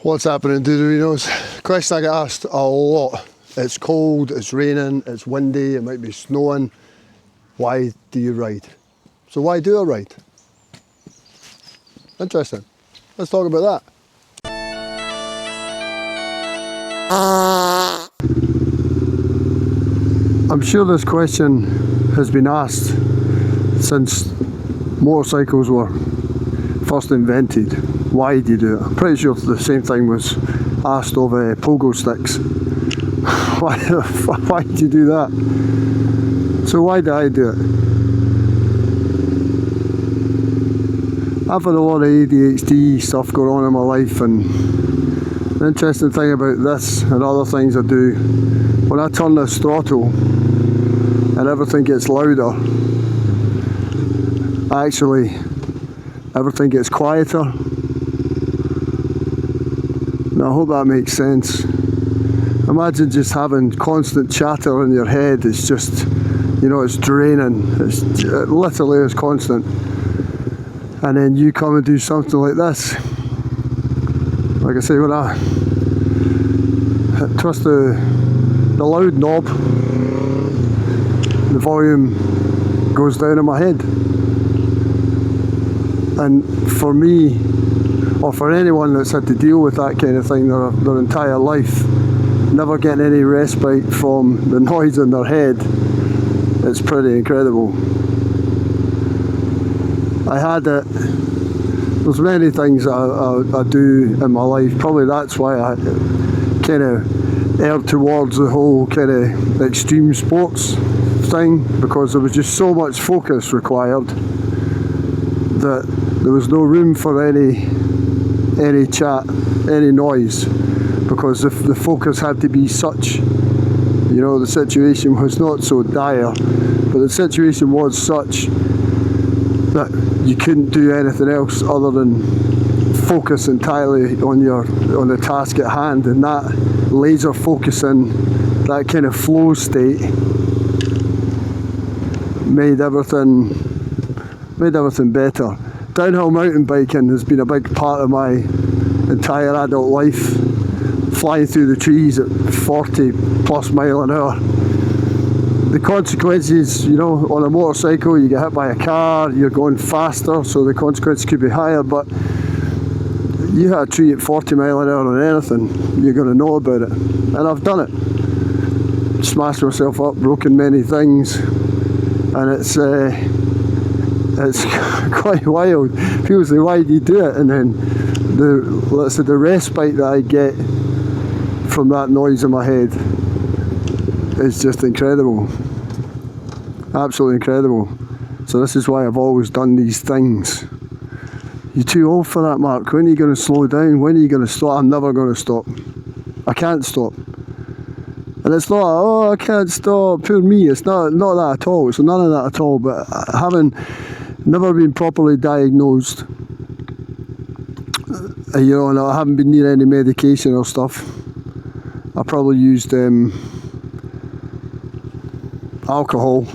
What's happening, Duderinos? Question I get asked a lot. It's cold, it's raining, it's windy, it might be snowing. Why do you ride? So why do I ride? Interesting. Let's talk about that. I'm sure this question has been asked since motorcycles were first invented. Why do you do it? I'm pretty sure the same thing was asked of pogo sticks. Why do you do that? So why do I do it? I've had a lot of ADHD stuff going on in my life, and the interesting thing about this and other things I do, when I turn this throttle and everything gets louder, everything gets quieter. Now I hope that makes sense. Imagine just having constant chatter in your head. It's just, it's draining. It literally is constant. And then you come and do something like this. Like I say, when I twist the loud knob, the volume goes down in my head. And for me, or for anyone that's had to deal with that kind of thing their entire life, never getting any respite from the noise in their head, it's pretty incredible. There's many things I do in my life. Probably that's why I kind of erred towards the whole kind of extreme sports thing, because there was just so much focus required that there was no room for any chat, any noise, because if the focus had to be such, the situation was not so dire, but the situation was such that you couldn't do anything else other than focus entirely on the task at hand, and that laser focusing, that kind of flow state made everything better. Downhill mountain biking has been a big part of my entire adult life. Flying through the trees at 40 plus mile an hour. The consequences, on a motorcycle, you get hit by a car, you're going faster, so the consequences could be higher, but you hit a tree at 40 mile an hour on anything, you're going to know about it. And I've done it. Smashed myself up, broken many things, and it's quite wild. People say, why do you do it? And then the respite that I get from that noise in my head is just incredible. Absolutely incredible. So this is why I've always done these things. You're too old for that, Mark. When are you going to slow down? When are you going to stop? I'm never going to stop. I can't stop. And it's not, I can't stop, poor me. It's not that at all. It's none of that at all. But having never been properly diagnosed, and I haven't been near any medication or stuff. I probably used alcohol.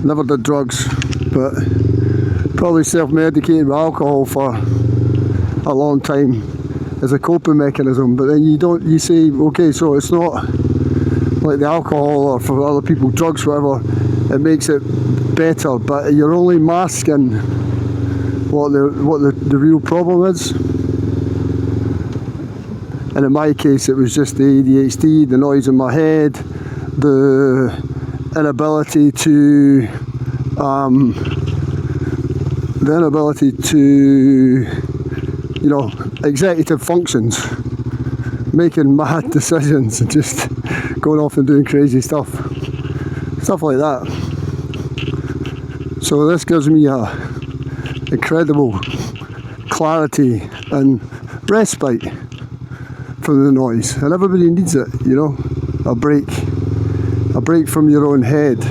Never did drugs, but probably self-medicated with alcohol for a long time as a coping mechanism. But then you say, okay, so it's not like the alcohol or for other people drugs, whatever, it makes it better, but you're only masking what the real problem is. And in my case, it was just the ADHD, the noise in my head, the inability to executive functions, making mad decisions and just going off and doing crazy stuff like that. So this gives me a incredible clarity and respite from the noise, and everybody needs it, a break from your own head.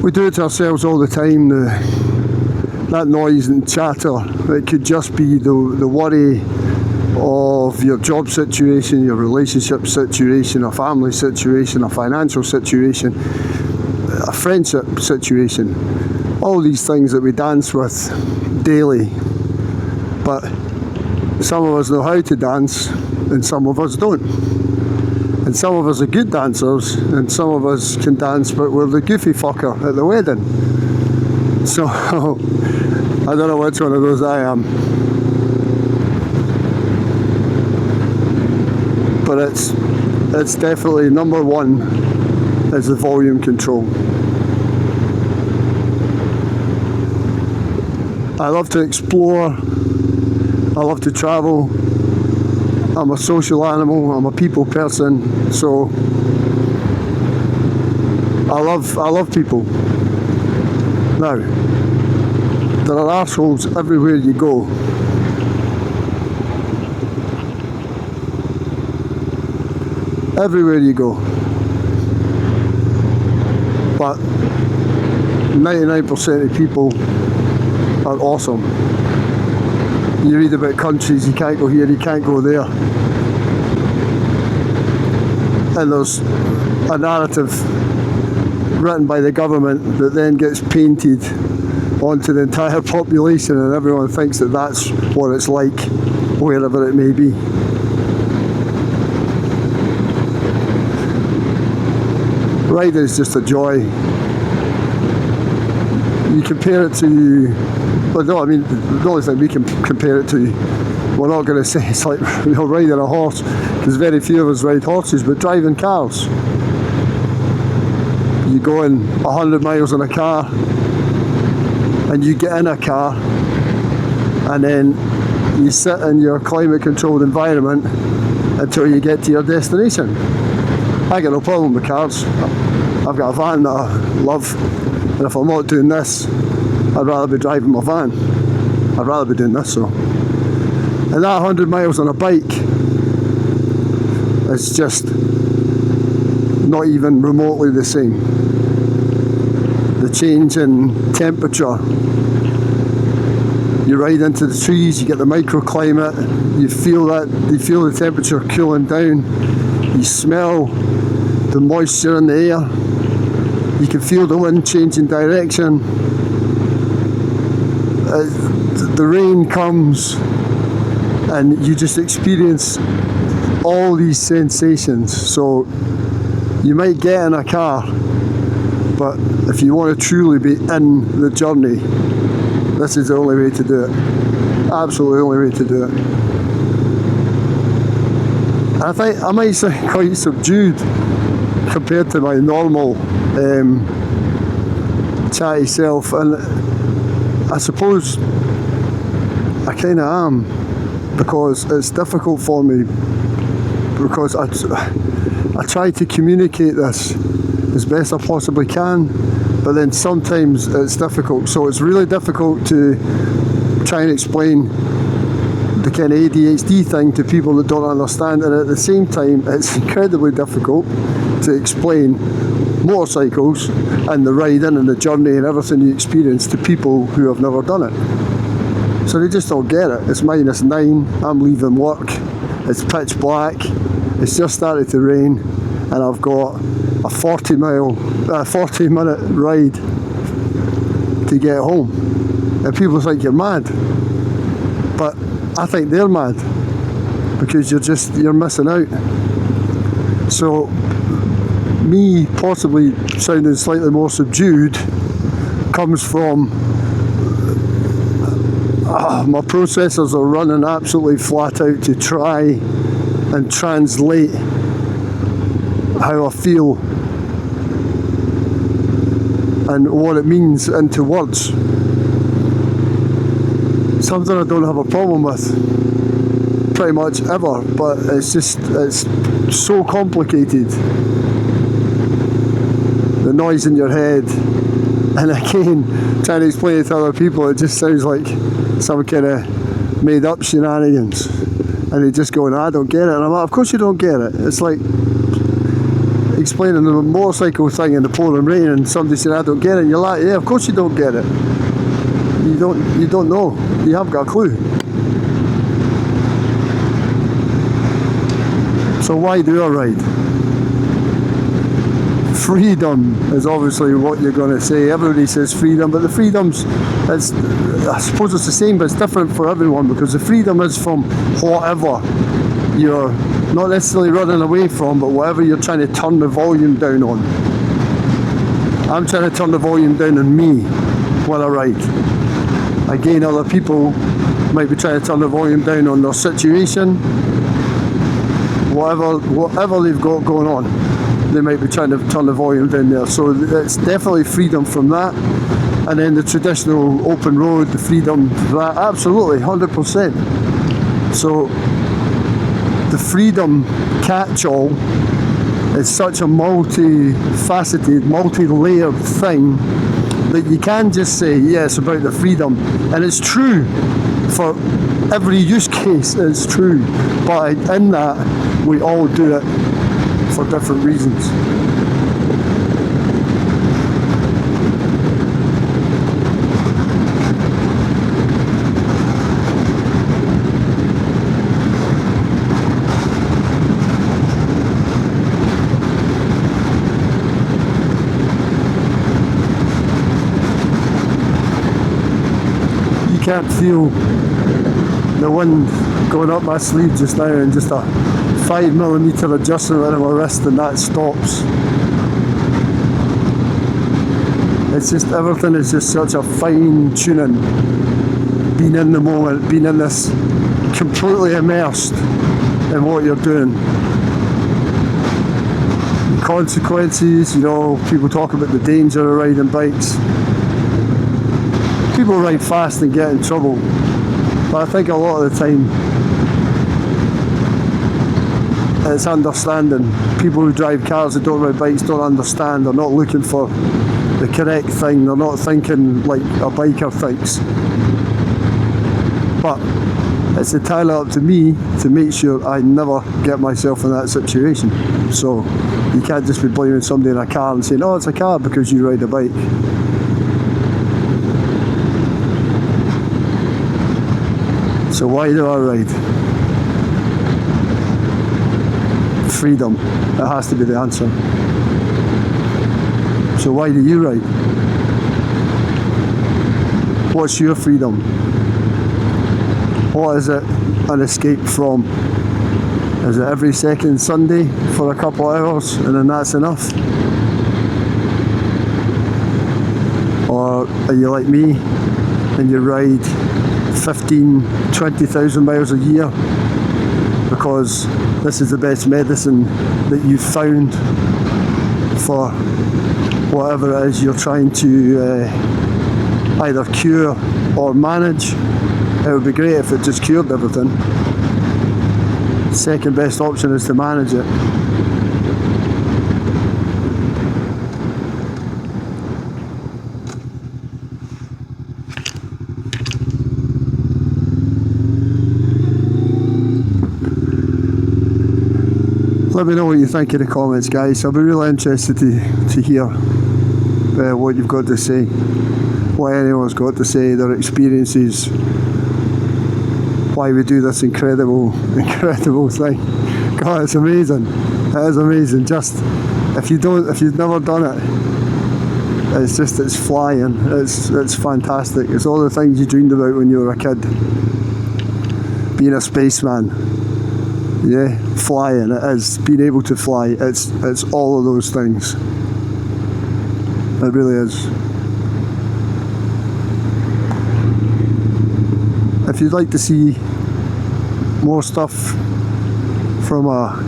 We do it to ourselves all the time. That noise and chatter, it could just be the worry of your job situation, your relationship situation, a family situation, a financial situation, a friendship situation, all these things that we dance with daily. But Some of us know how to dance and some of us don't. And some of us are good dancers and some of us can dance, but we're the goofy fucker at the wedding. So I don't know which one of those I am. But it's definitely number one is the volume control. I love to explore, I love to travel, I'm a social animal, I'm a people person, so I love people. Now, there are assholes everywhere you go. Everywhere you go. But 99% of people are awesome. You read about countries, you can't go here, you can't go there. And there's a narrative written by the government that then gets painted onto the entire population, and everyone thinks that that's what it's like wherever it may be. Riding is just a joy. You compare it to, well, no, I mean, the only thing we can compare it to, we're not going to say it's like riding a horse, because very few of us ride horses, but driving cars. You go in 100 miles in a car, and you get in a car, and then you sit in your climate controlled environment until you get to your destination. I got no problem with cars. I've got a van that I love, and if I'm not doing this, I'd rather be driving my van. I'd rather be doing this, so. And that 100 miles on a bike is just not even remotely the same. The change in temperature, you ride into the trees, you get the microclimate, you feel the temperature cooling down, you smell the moisture in the air, you can feel the wind changing direction, the rain comes, and you just experience all these sensations. So you might get in a car, but if you want to truly be in the journey, this is the only way to do it. Absolutely the only way to do it. And I think I might sound quite subdued compared to my normal chatty self, and I suppose I kind of am, because it's difficult for me, because I try to communicate this as best I possibly can, but then sometimes it's difficult. So it's really difficult to try and explain the kind of ADHD thing to people that don't understand, and at the same time it's incredibly difficult to explain motorcycles and the riding and the journey and everything you experience to people who have never done it. So they just don't get it. It's -9, I'm leaving work, it's pitch black, it's just started to rain, and I've got a 40-minute ride to get home. And people think you're mad. But I think they're mad, because you're missing out. So me possibly sounding slightly more subdued comes from my processors are running absolutely flat out to try and translate how I feel and what it means into words. Something I don't have a problem with pretty much ever, but it's so complicated. The noise in your head, and again, trying to explain it to other people, it just sounds like some kind of made up shenanigans, and they just go, "No, I don't get it," and I'm like, of course you don't get it. It's like explaining the motorcycle thing in the pouring rain, and somebody said, "I don't get it," and you're like, yeah, of course you don't get it. You don't know. You haven't got a clue. So why do I ride? freedom is obviously what you're going to say. Everybody says freedom, but the freedom's, I suppose it's the same, but it's different for everyone, because the freedom is from whatever you're not necessarily running away from, but whatever you're trying to turn the volume down on. I'm trying to turn the volume down on me when I ride. Again, other people might be trying to turn the volume down on their situation, whatever they've got going on. They might be trying to turn the volume down there. So it's definitely freedom from that. And then the traditional open road, the freedom for that, absolutely, 100%. So the freedom catch-all is such a multi-faceted, multi-layered thing that you can just say, yeah, it's about the freedom. And it's true for every use case, it's true. But in that, we all do it for different reasons. You can't feel the wind going up my sleeve just now, and just a 5mm adjustment in my wrist, and that stops. It's just, everything is just such a fine tuning, being in the moment, being in this, completely immersed in what you're doing. The consequences, you know, people talk about the danger of riding bikes. People ride fast and get in trouble, but I think a lot of the time it's understanding. People who drive cars that don't ride bikes don't understand. They're not looking for the correct thing. They're not thinking like a biker thinks. But it's entirely up to me to make sure I never get myself in that situation. So you can't just be blaming somebody in a car and saying, oh, it's a car because you ride a bike. So why do I ride? Freedom. It has to be the answer. So why do you ride? What's your freedom? What is it an escape from? Is it every second Sunday for a couple of hours and then that's enough? Or are you like me and you ride 15,000-20,000 miles a year because this is the best medicine that you've found for whatever it is you're trying to either cure or manage? It would be great if it just cured everything. Second best option is to manage it. Let me know what you think in the comments, guys. I'll be really interested to hear what you've got to say, what anyone's got to say, their experiences, why we do this incredible thing. God, it's amazing. It is amazing. Just if you've never done it, it's flying. It's fantastic. It's all the things you dreamed about when you were a kid. Being a spaceman. Yeah, flying, it is. Being able to fly, it's all of those things. It really is. If you'd like to see more stuff from a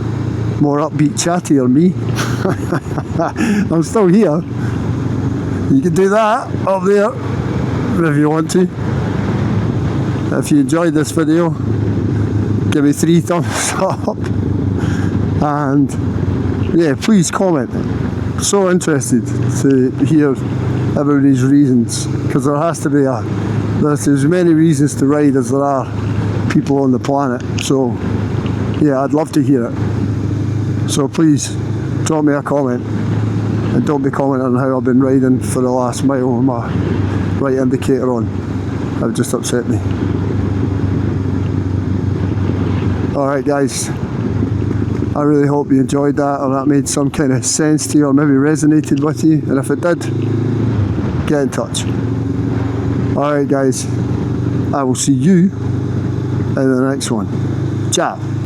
more upbeat, chattier me, I'm still here. You can do that up there if you want to. If you enjoyed this video, give me 3 thumbs up, and yeah, please comment. So interested to hear everybody's reasons, because there has to be there's as many reasons to ride as there are people on the planet. So yeah, I'd love to hear it. So please drop me a comment, and don't be commenting on how I've been riding for the last mile with my right indicator on. That would just upset me. Alright guys, I really hope you enjoyed that, or that made some kind of sense to you, or maybe resonated with you. And if it did, get in touch. Alright guys, I will see you in the next one. Ciao.